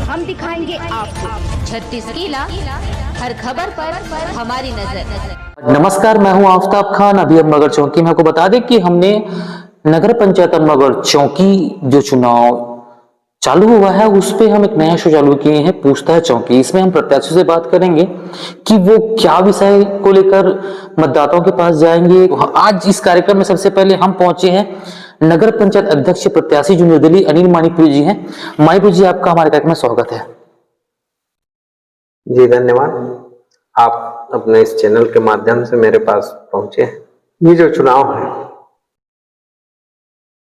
हम दिखाएंगे आपको 36 किला, हर खबर पर हमारी नजर। नमस्कार, मैं हूं आफ्ताब खान। अभी अम्बागढ़ चौकी में आपको बता दें कि हमने नगर पंचायत अम्बागढ़ चौकी जो चुनाव चालू हुआ है उस पे हम एक नया शो चालू किए हैं, पूछता है चौकी। इसमें हम प्रत्याशियों से बात करेंगे कि वो क्या विषय को लेकर मतदाताओं के पास जाएंगे। आज इस कार्यक्रम में सबसे पहले हम पहुंचे हैं नगर पंचायत अध्यक्ष प्रत्याशी जो निर्दलीय अनिल मानिकपुरी जी हैं। मानिकपुरी जी, आपका हमारे कार्यक्रम में स्वागत है। जी धन्यवाद। आप अपने इस चैनल के माध्यम से मेरे पास पहुंचे हैं। ये जो चुनाव है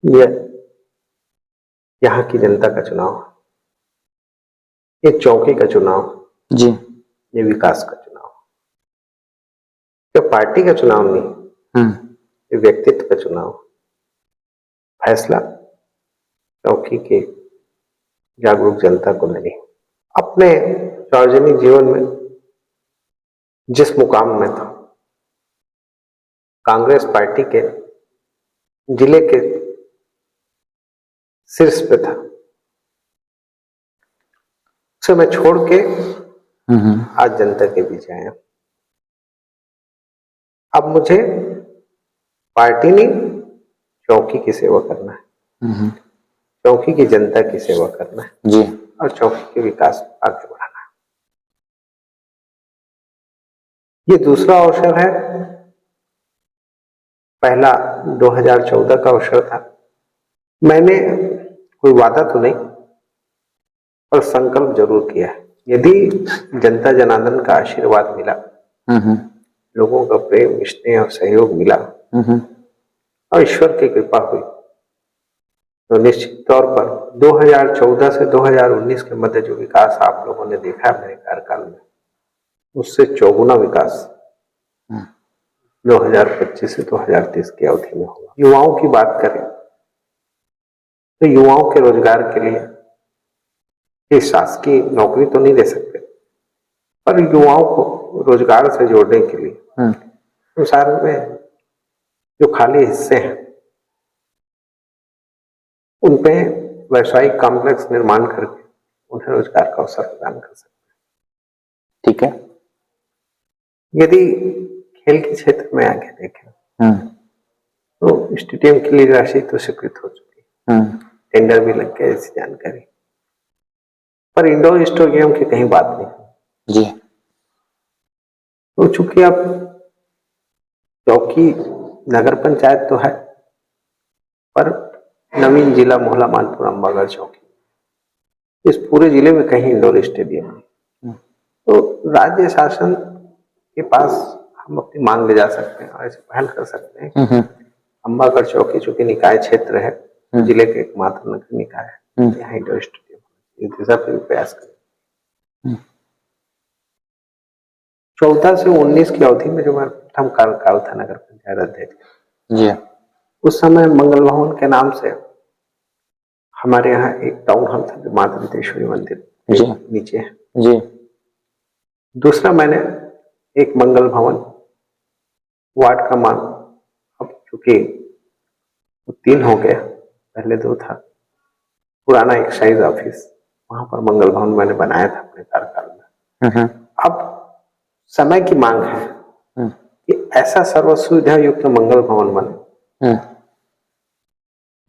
ये यहाँ की जनता का चुनाव है, ये चौकी का चुनाव जी, ये विकास का चुनाव, ये पार्टी का चुनाव नहीं, ये व्यक्तित्व का चुनाव। फैसला चौकी के जागरूक जनता को नहीं। अपने सार्वजनिक जीवन में जिस मुकाम में था, कांग्रेस पार्टी के जिले के शीर्ष पे था, उसे मैं छोड़ के आज जनता के बीच आया। अब मुझे पार्टी नहीं, चौकी की सेवा करना है, चौकी की जनता की सेवा करना है जी, और चौकी के विकास को आगे बढ़ाना है। ये दूसरा अवसर है। पहला 2014 का अवसर था। मैंने कोई वादा तो नहीं पर संकल्प जरूर किया है। यदि जनता जनार्दन का आशीर्वाद मिला, लोगों का प्रेम, स्नेह और सहयोग मिला और ईश्वर की कृपा हुई तो निश्चित तौर पर 2014 से 2019 के मध्य जो विकास आप लोगों ने देखा है मेरे कार्यकाल में, उससे चौगुना विकास 2025 से 2030 की अवधि में होगा। युवाओं की बात करें तो युवाओं के रोजगार के लिए ये शासकीय नौकरी तो नहीं दे सकते, पर युवाओं को रोजगार से जोड़ने के लिए संसार में जो खाली हिस्से हैं उनपे व्यावसायिक कॉम्प्लेक्स निर्माण करके उन्हें रोजगार का अवसर प्रदान कर सकते हैं। ठीक है। यदि खेल के क्षेत्र में आगे देखें तो स्टेडियम के लिए राशि तो स्वीकृत हो चुकी है, टेंडर भी लग गया, ऐसी जानकारी। पर इंडोर स्टेडियम की कहीं बात नहीं जी। तो चूंकि अब चौकी नगर पंचायत तो है, पर नवीन जिला मोहला मानपुर अम्बागढ़ चौकी, इस पूरे जिले में कहीं इंडोर स्टेडियम नहीं। तो राज्य शासन के पास हम अपनी मांग ले जा सकते हैं और ऐसे पहल कर सकते हैं। अम्बागढ़ चौकी चूंकि निकाय क्षेत्र है, जिले के एकमात्र नगर निकाय है, यहाँ इंडोर स्टेडियम इस दिशा पर प्रयास करें। 14 से 19 की अवधि में जो मेरा प्रथम कार्यकाल था नगर पंचायत अध्यक्ष जी, उस समय मंगल भवन के नाम से हमारे यहाँ एक टाउन हॉल था, माता विदेश्वरी मंदिर नीचे है जी। दूसरा मैंने एक मंगल भवन वार्ड का मान, अब चूंकि 3 हो गया, पहले 2 था, पुराना एक्साइज ऑफिस, वहां पर मंगल भवन मैंने बनाया था अपने कार्यकाल में। अब समय की मांग है कि ऐसा सर्व सुविधा युक्त मंगल भवन बने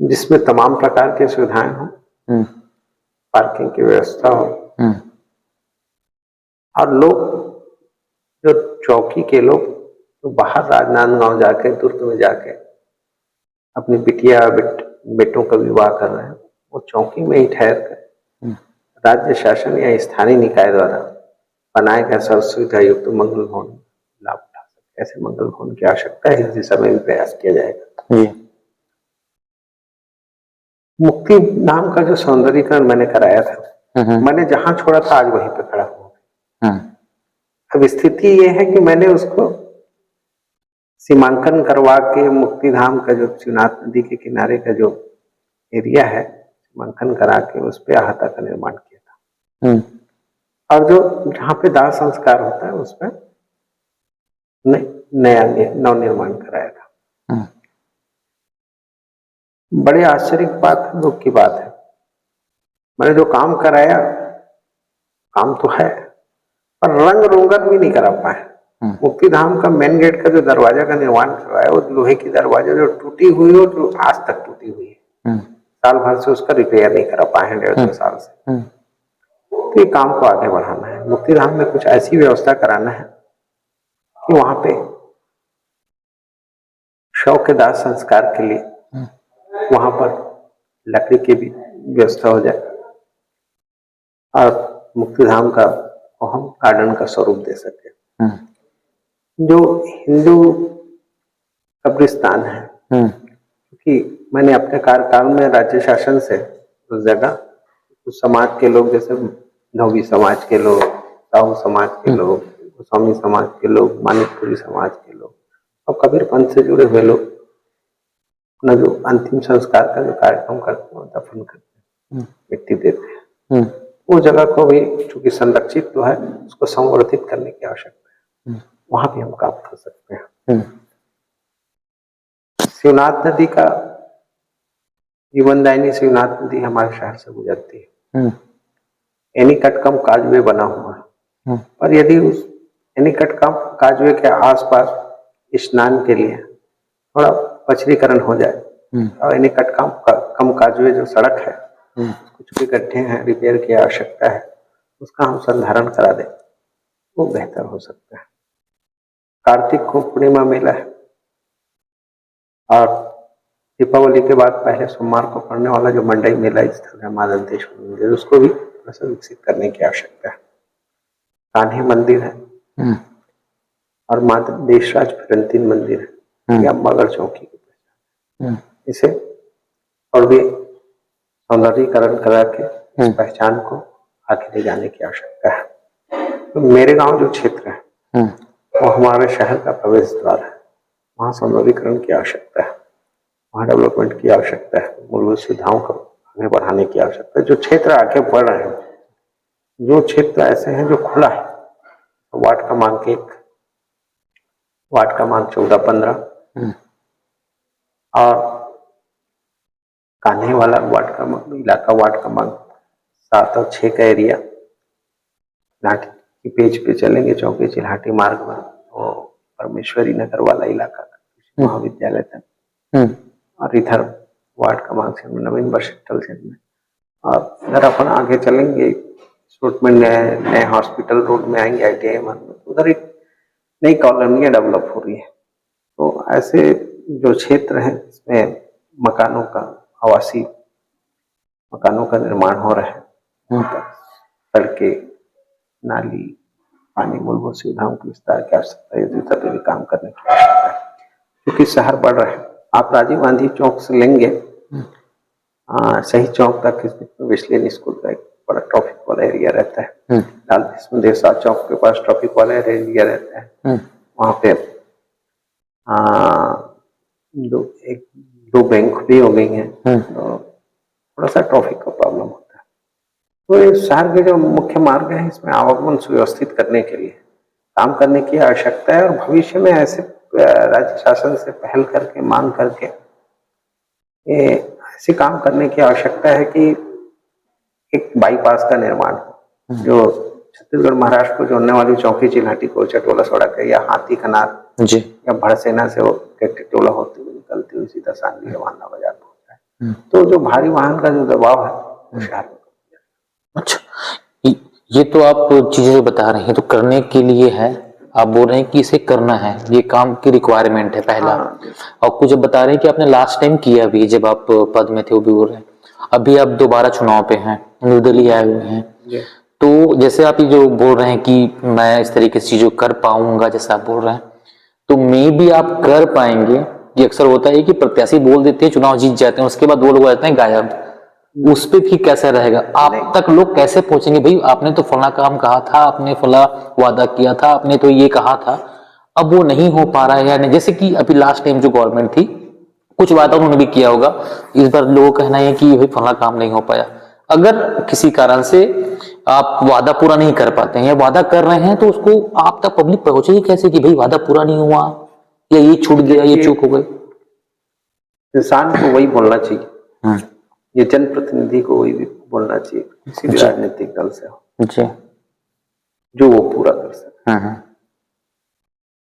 जिसमें तमाम प्रकार की सुविधाएं हो, पार्किंग की व्यवस्था हो और लोग जो चौकी के लोग तो बाहर राजनांदगांव जाके, दुर्ग में जाके अपनी बिटिया बेटों का विवाह कर रहे हैं, वो चौकी में ही ठहर कर राज्य शासन या स्थानीय निकाय द्वारा बनाए गए सर्व सुविधा युक्त मंगल भवन लाभ उठा सकते। ऐसे मंगल भवन की आवश्यकता है, इस दिशा में भी प्रयास किया जाएगा। मुक्ति नाम का जो सौंदर्यीकरण मैंने कराया था, मैंने जहां छोड़ा था आज वहीं पे खड़ा हुआ। अब स्थिति ये है कि मैंने उसको सीमांकन करवा के मुक्ति धाम का जो शिवनाथ नदी के किनारे का जो एरिया है, सीमांकन करा के उस पे अहाता का निर्माण किया था और जो जहाँ पे दाह संस्कार होता है उस पर नया नव निर्माण कराया था। बड़े आश्चर्य की बात है, दुख की बात है, मैंने जो काम कराया काम तो है, पर रंग रोगन भी नहीं करा पाए। मुक्ति धाम का मेन गेट का जो दरवाजा का निर्माण करवाया, वो लोहे की दरवाजा जो टूटी हुई हो, जो आज तक टूटी हुई है, साल भर से उसका रिपेयर नहीं करा पाए हैं, 1.5-2 साल से। तो ये काम को आगे बढ़ाना है। मुक्ति धाम में कुछ ऐसी व्यवस्था कराना है कि वहां पे शव के दाह संस्कार के लिए वहां पर लकड़ी की भी व्यवस्था हो जाए और मुक्ति धाम का हम गार्डन का स्वरूप दे सके। जो हिंदू कब्रिस्तान है, क्योंकि मैंने अपने कार्यकाल में राज्य शासन से उस जगह कुछ समाज के लोग, जैसे धोबी समाज के लोग, साहू समाज के लोग, गोस्वामी समाज के लोग, मानिकपुरी समाज के लोग और कबीर पंथ से जुड़े हुए लोग अपना जो अंतिम संस्कार का जो कार्यक्रम करते हैं, दफन करते हैं, मिट्टी देते हैं, वो जगह को भी चूंकि संरक्षित तो है, उसको संवर्धित करने की आवश्यकता है। वहां भी हम काम कर सकते हैं। शिवनाथ नदी का जीवनदायिनी शिवनाथ नदी हमारे शहर से गुजरती है। एनीकटकम काजवे बना हुआ है, पर यदि उस एनीकटकम काजवे के आसपास स्नान के लिए थोड़ा पचरीकरण हो जाए और एनीकटकम काजवे जो सड़क है, कुछ भी गड्ढे हैं, रिपेयर की आवश्यकता है, उसका हम संधारण करा दें, वो बेहतर हो सकता है। कार्तिक को पूर्णिमा मेला है और दीपावली के बाद पहले सोमवार को पड़ने वाला जो मंडई मेला स्थल है मां दंतेश्वरी मंदिर, उसको भी थोड़ा विकसित करने की आवश्यकता है। कान्हे मंदिर है और मां देशराज फिरंतीन मंदिर है, या मगर चौकी की पहचान, इसे और भी सौंदर्यीकरण करा के इस पहचान को आगे ले जाने की आवश्यकता है। तो मेरे गांव जो क्षेत्र है वो हमारे शहर का प्रवेश द्वार है, वहाँ सौंदर्यीकरण की आवश्यकता है, वहाँ डेवलपमेंट की आवश्यकता है, मूलभूत सुविधाओं को आगे बढ़ाने की आवश्यकता है। जो क्षेत्र आगे बढ़ रहे हैं, जो क्षेत्र ऐसे हैं जो खुला है, वार्ड क्रमांक 1, वार्ड क्रमांक 14-15 और कान्हे वाला वार्ड क्रमांक इलाका, वार्ड क्रमांक 7 और 6 का एरिया, लाठी की पेज पे चलेंगे चौकी चिल्हाटी मार्ग में, वो परमेश्वरी नगर वाला इलाका महाविद्यालय तक, और इधर वार्ड क्रमांक से नवीन बस स्टैंड में, और इधर अपन आगे चलेंगे रोड में नए हॉस्पिटल रोड में आएंगे, ITI में, उधर एक नई कॉलोनियां डेवलप हो रही है। तो ऐसे जो क्षेत्र है इसमें मकानों का, आवासीय मकानों का निर्माण हो रहा है, सड़कें, नाली, पानी, मूलभूत सुविधाओं के विस्तार की आवश्यकता है, इस पर भी काम करने की आवश्यकता है, क्योंकि शहर बढ़ रहा है। आप राजीव गांधी चौक से लेंगे सही चौक तक, इसमें विस्लेन स्कूल का एक बड़ा ट्रैफिक वाला एरिया रहता है, लाल देसाई चौक के पास ट्रैफिक वाला एरिया रहता है, वहाँ पे दो बैंक भी हो गई हैं, तो थोड़ा सा ट्रैफिक का प्रॉब्लम होता है। तो ये शहर के जो मुख्य मार्ग है, इसमें आवागमन सुव्यवस्थित करने के लिए काम करने की आवश्यकता है, और भविष्य में ऐसे राज्य शासन से पहल करके, मांग करके ऐसे काम करने की आवश्यकता है कि एक बाईपास का निर्माण हो, जो छत्तीसगढ़ महाराष्ट्र को जोड़ने वाली चौकी चिल्हाटी कोलचा टोला सड़क है, या हाथी कनार जी, या भड़सेना से वो टोला होती हुई निकलती हुई सीधा सांगली रवाना बाजार पहुंचता है। तो जो भारी वाहन का जो दबाव है वो शहर में। अच्छा, ये तो आप चीजें जो बता रहे हैं तो करने के लिए है, आप बोल रहे हैं कि इसे करना है, ये काम की रिक्वायरमेंट है पहला। और कुछ बता रहे हैं कि आपने लास्ट टाइम किया भी, जब आप पद में थे, वो भी बोल रहे हैं। अभी आप दोबारा चुनाव पे हैं, निर्दलीय आए हुए हैं, तो जैसे आप ये जो बोल रहे हैं कि मैं इस तरीके से चीजों कर पाऊंगा, जैसे आप बोल रहे हैं, तो मे भी आप कर पाएंगे। ये अक्सर होता है कि प्रत्याशी बोल देते हैं, चुनाव जीत जाते हैं, उसके बाद वो लोग रहते हैं गायब। उस पे भी कैसा रहेगा, आप तक लोग कैसे पहुंचेंगे? भाई आपने तो फला काम कहा था, आपने फला वादा किया था, आपने तो ये कहा था, अब वो नहीं हो पा रहा है या नहीं? जैसे कि अभी लास्ट टाइम जो गवर्नमेंट थी, कुछ वादा उन्होंने भी किया होगा, इस बार लोगों का कहना है कि भाई फला काम नहीं हो पाया। अगर किसी कारण से आप वादा पूरा नहीं कर पाते हैं या वादा कर रहे हैं, तो उसको आप तक पब्लिक पहुंचेगी कैसे कि भाई वादा पूरा नहीं हुआ, या ये छूट गया, ये चूक हो गई? इंसान को वही बोलना चाहिए, ये जनप्रतिनिधि को वही भी बोलना चाहिए, किसी भी राजनीतिक दल से हो। जो वो पूरा कर सके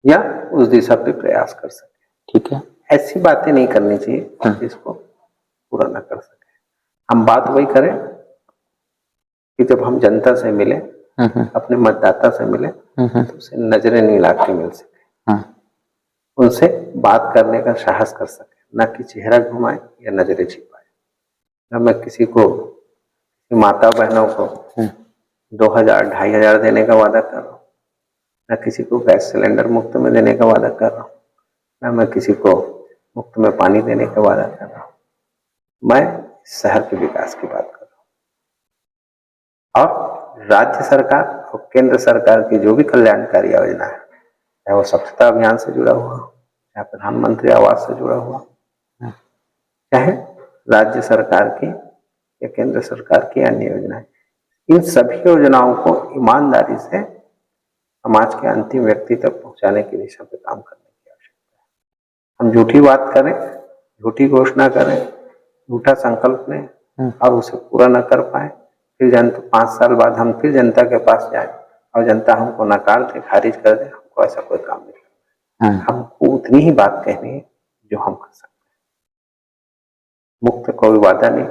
या उस दिशा पे प्रयास कर सके। ठीक है। ऐसी बातें नहीं करनी चाहिए जिसको पूरा ना कर सके। हम बात वही करें कि जब हम जनता से मिले, अपने मतदाता से मिले, तो उसे नजरें नहीं लाके मिल सके, उनसे बात करने का साहस कर सके, ना कि चेहरा घुमाए या नजरें छिपाए। ना मैं किसी को, माता बहनों को 2000 2500 देने का वादा कर रहा हूँ, ना किसी को गैस सिलेंडर मुफ्त में देने का वादा कर रहा हूँ, ना मैं किसी को मुफ्त में पानी देने का वादा कर रहा हूँ। मैं शहर के विकास की बात कर रहा हूँ। और राज्य सरकार और केंद्र सरकार की जो भी कल्याणकारी योजना है, चाहे वो स्वच्छता अभियान से जुड़ा हुआ, चाहे प्रधानमंत्री आवास से जुड़ा हुआ, चाहे राज्य सरकार की या केंद्र सरकार की अन्य योजनाएं, इन सभी योजनाओं को ईमानदारी से समाज के अंतिम व्यक्ति तक पहुंचाने की दिशा पे काम करने की आवश्यकता है। हम झूठी बात करें, झूठी घोषणा करें, झूठा संकल्प लें और उसे पूरा न कर पाए, फिर 5 साल बाद हम फिर जनता के पास जाए और जनता हमको नकार दे, खारिज कर दे, हमको ऐसा कोई काम नहीं करना। हमको उतनी ही बात कहनी है जो हम कर सकते हैं, मुक्त कोई वादा नहीं।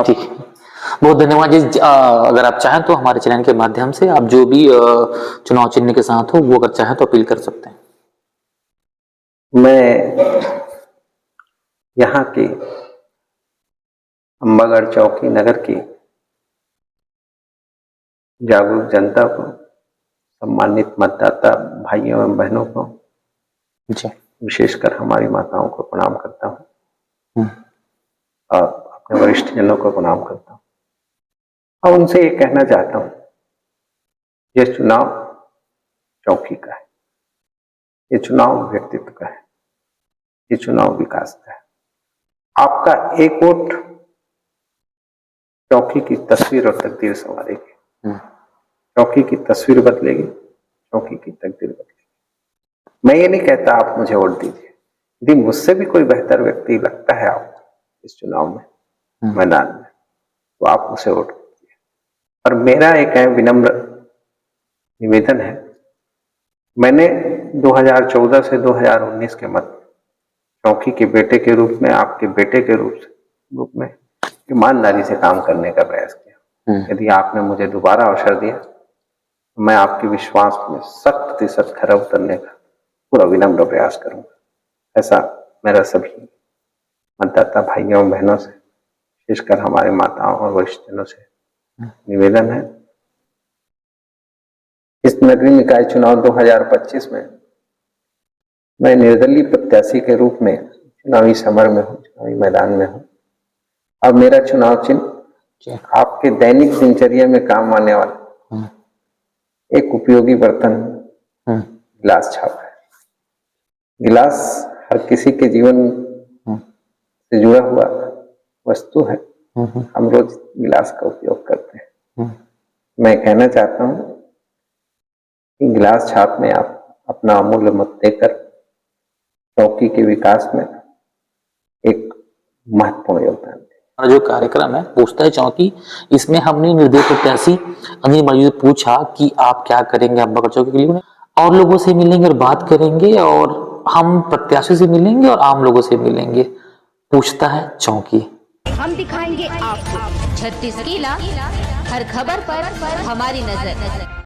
ठीक है, बहुत धन्यवाद जी। अगर आप चाहें तो हमारे चैनल के माध्यम से आप जो भी चुनाव चिन्ह के साथ हो वो अगर चाहें तो अपील कर सकते हैं। मैं यहाँ की अंबागढ़ चौकी नगर की जागरूक जनता को, सम्मानित मतदाता भाइयों एवं बहनों को, विशेषकर हमारी माताओं को प्रणाम करता हूँ और अपने वरिष्ठ जनों को प्रणाम करता हूँ और उनसे ये कहना चाहता हूँ, ये चुनाव चौकी का है, ये चुनाव व्यक्तित्व का है, ये चुनाव विकास का है। आपका एक वोट चौकी की तस्वीर और तकदीर संवारेगी, चौकी की तस्वीर बदलेगी, चौकी की तकदीर बदलेगी। मैं ये नहीं कहता आप मुझे वोट दीजिए, यदि मुझसे भी कोई बेहतर व्यक्ति लगता है आपको इस चुनाव में, मैदान में, तो आप उसे वोट दीजिए। और मेरा एक विनम्र निवेदन है, मैंने 2014 से 2019 के मत चौकी के बेटे के रूप में, आपके बेटे के रूप में ईमानदारी से काम करने का प्रयास किया। यदि आपने मुझे दोबारा अवसर दिया तो मैं आपके विश्वास में 100% खरा उतरने का पूरा विनम्र प्रयास करूंगा। ऐसा मेरा सभी मतदाता भाइयों बहनों से, विशेषकर हमारे माताओं और वरिष्ठ जनों से निवेदन है। इस नगरीय निकाय चुनाव 2025 में मैं निर्दलीय प्रत्याशी के रूप में चुनावी समर में हूँ, चुनावी मैदान में हूँ। अब मेरा चुनाव चिन्ह आपके दैनिक दिनचर्या में काम आने वाला एक उपयोगी बर्तन गिलास छाप है। गिलास हर किसी के जीवन से जुड़ा हुआ वस्तु है, हम रोज गिलास का उपयोग करते हैं। मैं कहना चाहता हूँ कि गिलास छाप में आप अपना अमूल्य मत देकर चौकी के विकास में एक महत्वपूर्ण योगदान दें। जो कार्यक्रम है पूछता है चौकी, इसमें हमने निर्दलीय प्रत्याशी अनिल मौजूद से पूछा कि आप क्या करेंगे अंबागढ़ चौकी के लिए, और लोगों से मिलेंगे और बात करेंगे, और हम प्रत्याशी से मिलेंगे और आम लोगों से मिलेंगे। पूछता है चौकी, हम दिखाएंगे आपको 36 किला, हर खबर पर हमारी नजर।